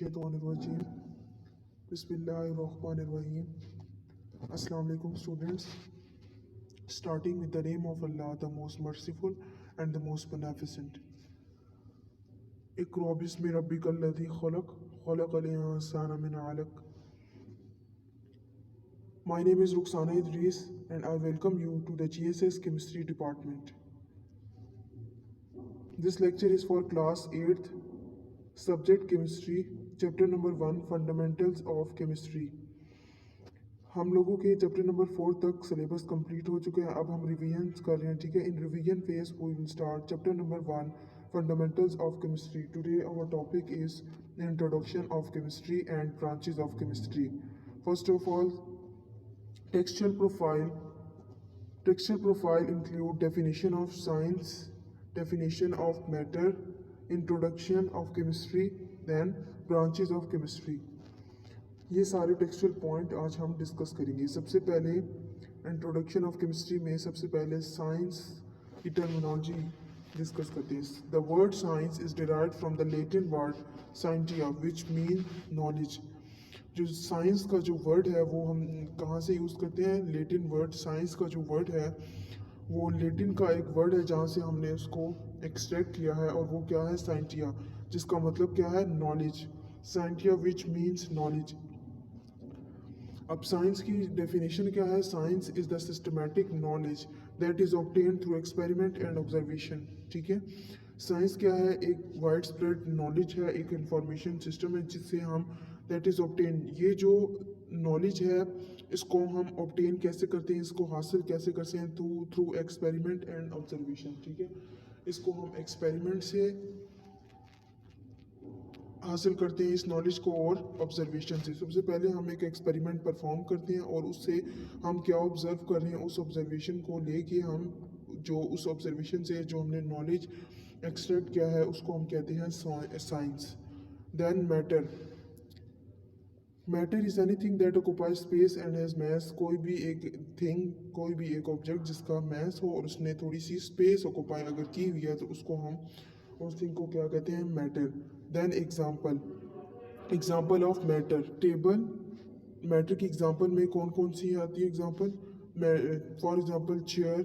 Shaitanirrajim. Bismillahirrahmanirrahim. Assalamu alaikum students. Starting with the name of Allah, the most merciful and the most beneficent. Iqra bismi rabbika alladhi khalaq, khalaqal insana min alaq. My name is Ruxana Idris and I welcome you to the GSS Chemistry Department. This lecture is for class 8th, subject chemistry, chapter number 1, fundamentals of chemistry. हम लोगों के chapter number 4 तक syllabus complete हो चुके हैं. अब हम revision कर रहे हैं. ठीक है, in revision phase we will start chapter number 1, fundamentals of chemistry. Today our topic is introduction of chemistry and branches of chemistry. First of all, textual profile. Textual profile include definition of science, definition of matter, introduction of chemistry, then branches of chemistry. ये सारे textual point आज हम discuss करेंगे. सबसे पहले introduction of chemistry में सबसे पहले साइंस की टर्मिनोलॉजी डिस्कस करते हैं. The word science is derived from the Latin word scientia which mean knowledge. जो साइंस का जो वर्ड है वो हम कहाँ से यूज़ करते हैं? Latin word. साइंस का जो वर्ड है वो लैटिन का एक वर्ड है जहाँ से हमने उसको एक्सट्रैक्ट किया है और वो क्या है? साइंटिया, जिसका मतलब क्या है? Knowledge. Scientia which means knowledge. अब साइंस की डेफिनेशन क्या है? Science is the systematic knowledge that is obtained through experiment and observation. ठीक है, साइंस क्या है? एक वाइड स्प्रेड नॉलेज है, एक इंफॉर्मेशन सिस्टम है जिससे हम दैट इज ऑब्टेन. ये जो नॉलेज है इसको हम ऑब्टेन कैसे करते हैं, इसको हासिल कैसे करते हैं? Through experiment and observation. ठीक है, इसको हम एक्सपेरिमेंट से हासिल करते हैं इस नॉलेज को और ऑब्जर्वेशन से. सबसे पहले हम एक एक्सपेरिमेंट परफॉर्म करते हैं और उससे हम क्या ऑब्जर्व कर रहे हैं उस ऑब्जर्वेशन को लेके हम जो उस ऑब्जर्वेशन से जो हमने नॉलेज एक्सट्रैक्ट किया है उसको हम कहते हैं science. Then matter. Matter is anything that occupies space and has mass. कोई भी एक थिंग, कोई भी एक ऑब्जेक्ट जिसका मास हो और उसने थोड़ी सी स्पेस ऑक्युपाई अगर की हुई है तो उसको हम उस थिंग को क्या कहते हैं? Matter. Then example. Example of matter. Table. Matter की एग्जाम्पल में कौन कौन सी आती है example? For example chair,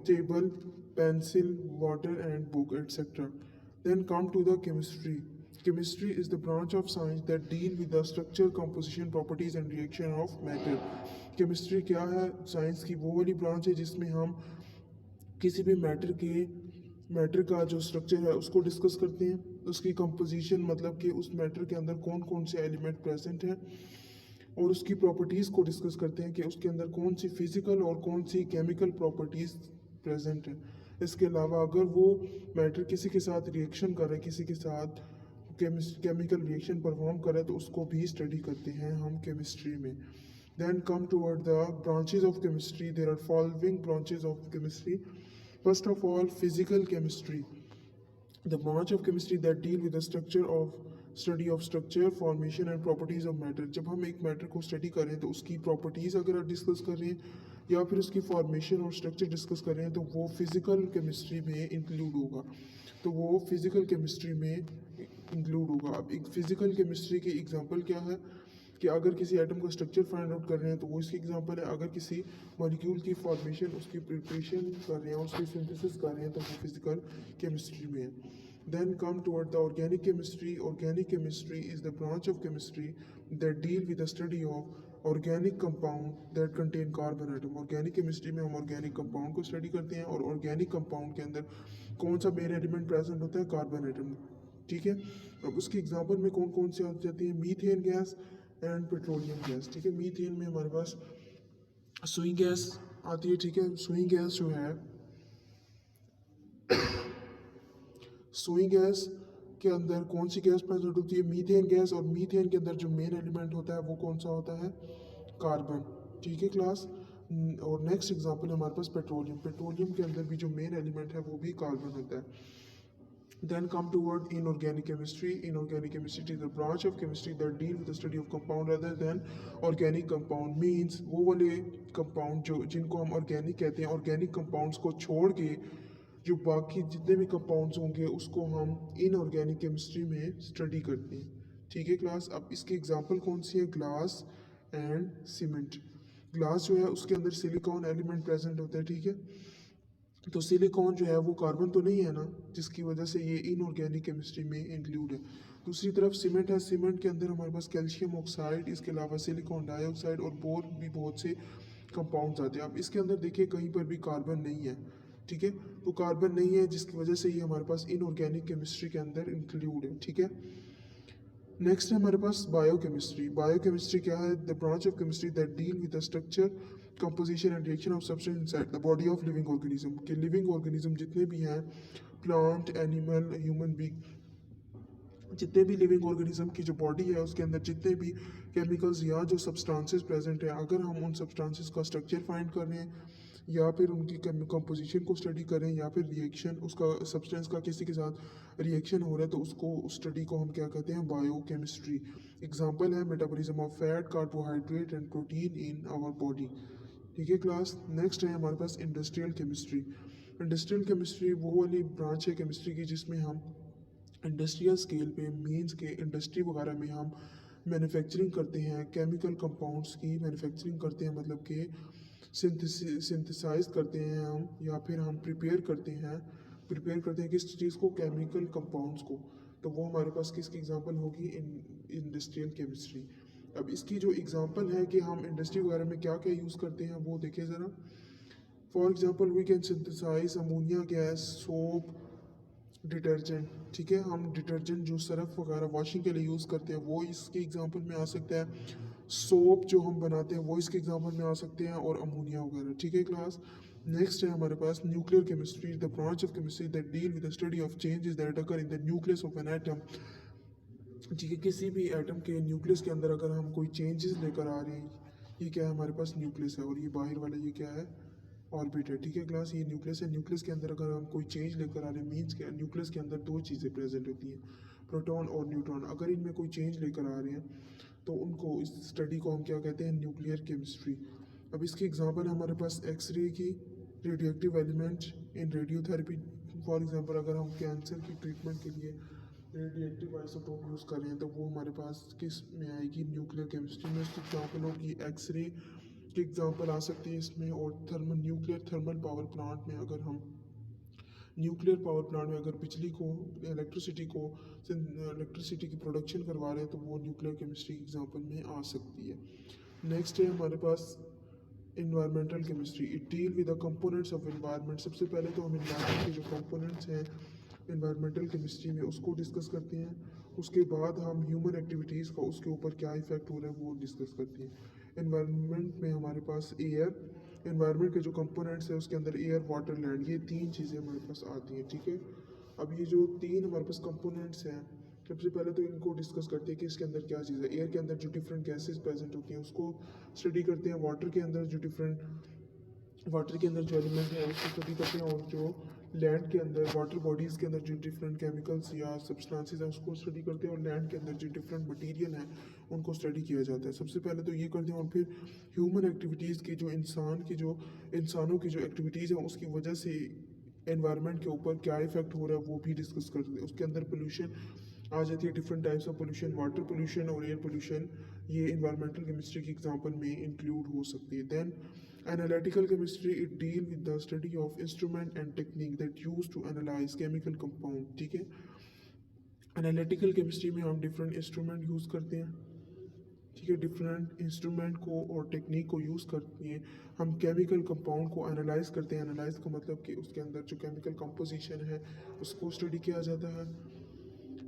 table, pencil, water and book etcetera. Then come to the chemistry. Chemistry is the branch of science that deal with the structure, composition, properties and reaction of matter. Chemistry क्या है? Science की वो वाली branch है जिसमें हम किसी भी मैटर का जो स्ट्रक्चर है उसको डिस्कस करते हैं, उसकी कंपोजिशन मतलब कि उस मैटर के अंदर कौन कौन से एलिमेंट प्रेजेंट हैं, और उसकी प्रॉपर्टीज़ को डिस्कस करते हैं कि उसके अंदर कौन सी फिजिकल और कौन सी केमिकल प्रॉपर्टीज़ प्रेजेंट हैं. इसके अलावा अगर वो मैटर किसी के साथ रिएक्शन कर रहा है, किसी के साथ केमिकल रिएक्शन परफॉर्म कर रहा है तो उसको भी स्टडी करते हैं हम केमिस्ट्री में. Then come toward the branches of chemistry. There are following branches of chemistry. First of all, physical chemistry. The branch of chemistry that deal with the study of structure, formation and properties of matter. जब हम एक matter को study कर रहे हैं तो उसकी properties अगर आप डिस्कस कर रहे हैं या फिर उसकी फॉर्मेशन और स्ट्रक्चर डिस्कस कर रहे हैं तो वो फिजिकल केमिस्ट्री में इंक्लूड होगा. तो वो फिजिकल केमिस्ट्री में इंक्लूड होगा. अब एक फिजिकल केमिस्ट्री की एग्जांपल क्या है कि अगर किसी एटम का स्ट्रक्चर फाइंड आउट कर रहे हैं तो वो इसकी एग्जांपल है. अगर किसी मॉलिक्यूल की फॉर्मेशन, उसकी प्रिपरेशन कर रहे हैं, उसकी सिंथेसिस कर रहे हैं तो वो फिजिकल केमिस्ट्री में है. Then come toward the organic chemistry. Organic chemistry is the branch of chemistry that deal with the study of organic compound that contain carbon atom. Organic chemistry में हम organic compound को study करते हैं और organic compound के अंदर कौन सा main element present होता है? Carbon atom. ठीक है, अब उसकी एग्जांपल में कौन कौन से आ जाती है? Methane gas and petroleum gas. ठीक है, मीथेन में हमारे पास सुई गैस आती है. ठीक है, सुई गैस जो है, सुई गैस के अंदर कौन सी गैस प्रेजेंट होती है? Methane gas. और मीथेन के अंदर जो मेन एलिमेंट होता है वो कौन सा होता है? कार्बन. ठीक है क्लास. और नेक्स्ट एग्जांपल है हमारे पास पेट्रोलियम. पेट्रोलियम के अंदर भी जो मेन एलिमेंट है वो भी कार्बन होता है. Then come toward inorganic chemistry. Inorganic chemistry is the branch of chemistry that deal with the study of compound rather than organic compound. Means वो वाले compound जो जिनको हम organic कहते हैं, organic compounds को छोड़ के जो बाकी जितने भी compounds होंगे उसको हम inorganic chemistry में study करते हैं. ठीक है क्लास। अब इसकी एग्जांपल कौन सी है? Glass and cement. ग्लास जो है उसके अंदर सिलिकॉन एलिमेंट प्रेजेंट होता है, ठीक है। तो सिलिकॉन जो है वो कार्बन तो नहीं है ना, जिसकी वजह से ये इनऑर्गेनिक केमिस्ट्री में इंक्लूड है। दूसरी तरफ सीमेंट है, सीमेंट के अंदर हमारे पास कैल्शियम ऑक्साइड, इसके अलावा सिलिकॉन डाइऑक्साइड और बोर भी बहुत से कंपाउंड्स आते हैं। अब इसके अंदर देखिए कहीं पर भी कार्बन नहीं है, ठीक है। तो कार्बन नहीं है जिसकी वजह से ये हमारे पास इनऑर्गेनिक केमिस्ट्री के अंदर इंक्लूड है, ठीक है। नेक्स्ट है हमारे पास बायोकेमिस्ट्री। बायोकेमिस्ट्री क्या है? The branch of chemistry that deal with the structure, composition and reaction of substance inside the body of living organism. के लिविंग ऑर्गेनिज्म जितने भी हैं, प्लांट, एनिमल, ह्यूमन बीइंग, जितने भी लिविंग ऑर्गेनिज्म की जो बॉडी है उसके अंदर जितने भी केमिकल्स या जो सब्सटेंसेस प्रेजेंट है, अगर हम उन सब्सटेंसेस का स्ट्रक्चर फाइंड कर रहे हैं या फिर उनकी कंपोजिशन को स्टडी करें या फिर रिएक्शन, उसका सब्सटेंस का किसी के साथ रिएक्शन हो रहा है, तो उसको उस स्टडी को हम क्या कहते हैं? बायोकेमिस्ट्री। एग्जांपल है metabolism of fat, carbohydrate and protein in our body, ठीक है क्लास। नेक्स्ट है हमारे पास इंडस्ट्रियल केमिस्ट्री। इंडस्ट्रियल केमिस्ट्री वो वाली ब्रांच है केमिस्ट्री की जिसमें हम इंडस्ट्रियल स्केल पे, मीन्स के इंडस्ट्री वगैरह में हम मैन्युफैक्चरिंग करते हैं, केमिकल कंपाउंड्स की मैन्युफैक्चरिंग करते हैं, मतलब कि सिंथेसाइज करते हैं हम, या फिर हम प्रिपेयर करते हैं किस चीज़ को? केमिकल कंपाउंड्स को। तो वो हमारे पास किसकी एग्जांपल होगी? Industrial chemistry. अब इसकी जो एग्जांपल है कि हम इंडस्ट्री वगैरह में क्या क्या यूज़ करते हैं वो देखें ज़रा। For example we can synthesize ammonia gas, soap, detergent, ठीक है। हम डिटर्जेंट जो सर्फ वगैरह वॉशिंग के लिए यूज़ करते हैं वो इसके एग्जांपल में आ सकता है। सोप जो हम बनाते हैं वो इसके एग्जांपल में आ सकते हैं, और अमोनिया वगैरह, ठीक है क्लास। नेक्स्ट है हमारे पास nuclear chemistry. The branch of chemistry that deal with the study of changes that occur in the nucleus of an atom, ठीक है। किसी भी एटम के न्यूक्लियस के अंदर अगर हम कोई चेंजेस लेकर आ रहे हैं, ये क्या है? हमारे पास न्यूक्लियस है, और ये बाहर वाला ये क्या है? ऑर्बिट है, ठीक है क्लास। ये न्यूक्लियस है, न्यूक्लियस के अंदर अगर हम कोई चेंज लेकर आ रहे हैं, मीन्स के न्यूक्लियस के अंदर दो चीज़ें प्रेजेंट होती हैं, प्रोटॉन और न्यूट्रॉन। अगर इनमें कोई चेंज लेकर आ रहे हैं तो उनको, इस स्टडी को हम क्या कहते हैं? Nuclear chemistry. अब इसकी एग्जांपल है हमारे पास एक्सरे की, radioactive element in radiotherapy. For example अगर हम कैंसर की ट्रीटमेंट के लिए रेडियोएक्टिव आइसोटोप यूज़ कर रहे हैं तो वो हमारे पास किस में आएगी? न्यूक्लियर केमिस्ट्री में। इसकी एग्जांपल होगी एक्सरे की एग्जांपल आ सकती है इसमें, और न्यूक्लियर थर्मल पावर प्लांट में अगर हम बिजली को, इलेक्ट्रिसिटी की प्रोडक्शन करवा रहे हैं तो वो न्यूक्लियर केमिस्ट्री की एग्जांपल में आ सकती है। नेक्स्ट है हमारे पास environmental chemistry. It deal with the components of environment. सबसे पहले तो हम एनवायरनमेंट के जो कंपोनेंट्स हैं इन्वायरमेंटल केमिस्ट्री में उसको डिस्कस करते हैं। उसके बाद हम ह्यूमन एक्टिविटीज़ का उसके ऊपर क्या इफेक्ट हो रहा है वो डिस्कस करते हैं। इन्वायरमेंट में हमारे पास एयर, इन्वायरमेंट के जो कंपोनेंट्स है उसके अंदर एयर, वाटर, लैंड, ये तीन चीज़ें हमारे पास आती हैं, ठीक है। अब ये जो तीन हमारे पास कंपोनेंट्स हैं, सबसे पहले तो इनको डिस्कस करते हैं कि इसके अंदर क्या चीज़ है। एयर के अंदर जो डिफरेंट गैसेस प्रेजेंट होती हैं उसको स्टडी करते हैं। वाटर के अंदर जो एलिमेंट है उसको स्टडी करते हैं, और जो लैंड के अंदर, वाटर बॉडीज़ के अंदर जो डिफरेंट केमिकल्स या सब्सटेंसेस हैं उसको स्टडी करते हैं, और लैंड के अंदर जो डिफरेंट मटेरियल हैं उनको स्टडी किया जाता है। सबसे पहले तो ये करते हैं, और फिर ह्यूमन एक्टिविटीज़ की, जो इंसानों की जो एक्टिविटीज़ हैं उसकी वजह से एनवायरनमेंट के ऊपर क्या इफेक्ट हो रहा है वो भी डिस्कस करते हैं। उसके अंदर पोल्यूशन आ जाती है, different types of pollution, water pollution और एयर पोल्यूशन, ये इन्वायरमेंटल केमिस्ट्री की एग्जांपल में इंक्लूड हो सकती है। Then analytical chemistry, it deal with the study of instrument and technique that use to analyse chemical compound, ठीक है। एनालिटिकल केमिस्ट्री में हम डिफरेंट इंस्ट्रूमेंट यूज़ करते हैं, ठीक है। डिफरेंट इंस्ट्रूमेंट को और टेक्निक को यूज़ करते हैं हम केमिकल कंपाउंड को एनालाइज करते हैं। एनालाइज का मतलब कि उसके अंदर जो केमिकल कंपोजिशन है उसको स्टडी किया जाता है।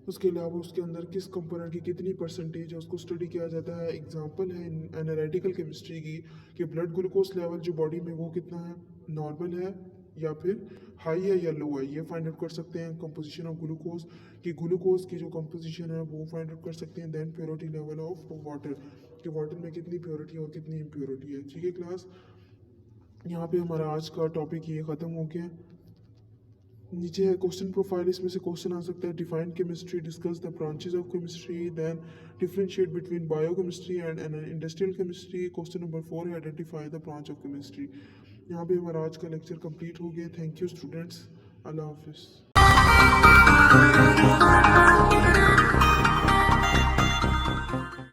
उसके अलावा उसके अंदर किस कंपोनेंट की कितनी परसेंटेज है उसको स्टडी किया जाता है। एग्जांपल है एनालिटिकल केमिस्ट्री की कि ब्लड ग्लूकोज लेवल जो बॉडी में वो कितना है, नॉर्मल है या फिर हाई है या लो है, ये फाइंड आउट कर सकते हैं। कंपोजिशन ऑफ ग्लूकोज की जो कंपोजिशन है वो फाइंड आउट कर सकते हैं। Then purity level of water, कि वाटर में कितनी प्योरिटी और कितनी इम्प्योरिटी है, ठीक है क्लास। यहाँ पे हमारा आज का टॉपिक ये ख़त्म हो गया। नीचे है क्वेश्चन प्रोफाइल, इसमें से क्वेश्चन आ सकता है। Define chemistry, discuss the branches of chemistry, then differentiate between biochemistry and industrial chemistry. Question number 4 है identify the branch of chemistry. यहाँ पे हमारा आज का लेक्चर कंप्लीट हो गया। थैंक यू स्टूडेंट्स, अल्लाह हाफिज़।